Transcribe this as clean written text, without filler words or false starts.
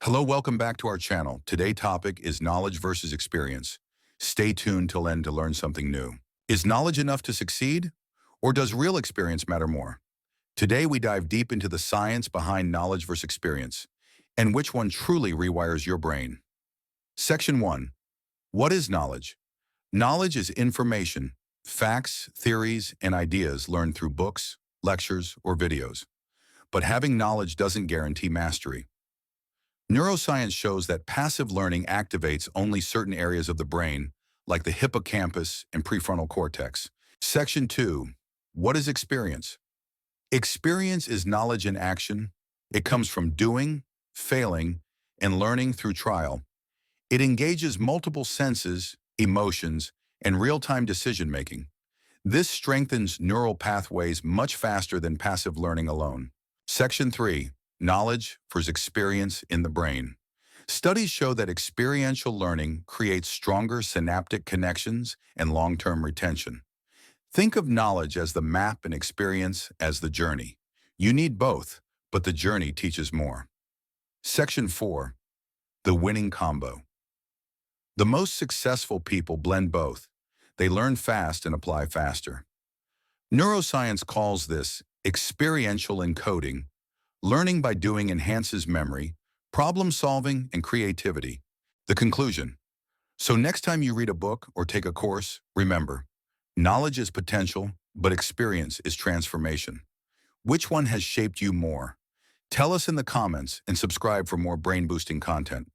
Hello, welcome back to our channel. Today's topic is knowledge versus experience. Stay tuned till end to learn something new. Is knowledge enough to succeed? Or does real experience matter more? Today we dive deep into the science behind knowledge versus experience, and which one truly rewires your brain. Section 1. What is knowledge? Knowledge is information, facts, theories, and ideas learned through books, lectures, or videos. But having knowledge doesn't guarantee mastery. Neuroscience shows that passive learning activates only certain areas of the brain, like the hippocampus and prefrontal cortex. Section 2. What is experience? Experience is knowledge in action. It comes from doing, failing, and learning through trial. It engages multiple senses, emotions, and real-time decision-making. This strengthens neural pathways much faster than passive learning alone. Section 3. Knowledge versus experience in the brain. Studies show that experiential learning creates stronger synaptic connections and long-term retention. Think of knowledge as the map and experience as the journey. You need both, but the journey teaches more. Section 4. The winning combo. The most successful people blend both. They learn fast and apply faster. Neuroscience calls this experiential encoding. Learning by doing enhances memory, problem solving, and creativity. The conclusion. So next time you read a book or take a course, remember, knowledge is potential, but experience is transformation. Which one has shaped you more? Tell us in the comments and subscribe for more brain-boosting content.